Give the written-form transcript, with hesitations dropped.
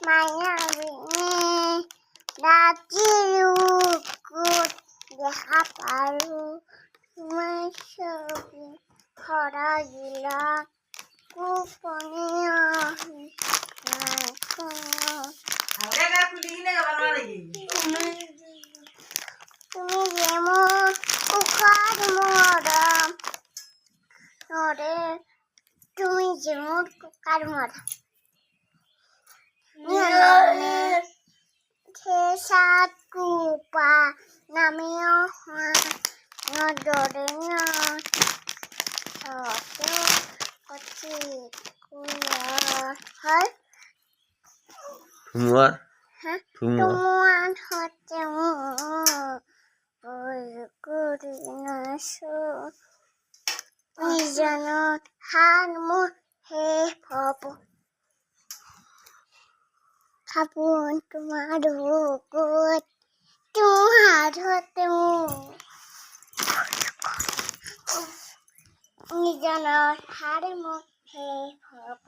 মায়াবিনী রাত্রির বুকুত দেখা পারো তোমার ছবি খরা গিলা গোপনে তুমি যেমন কুকার মরম নরে তুমি যেমন কুকার মরম সাত কুপা নামিও নদরে না কচি হয় তোমার হচ্ছে করি না নিজন হান হে ভব খাবন তোমার বুকুত তোমার হতে নিজন হার হে ভব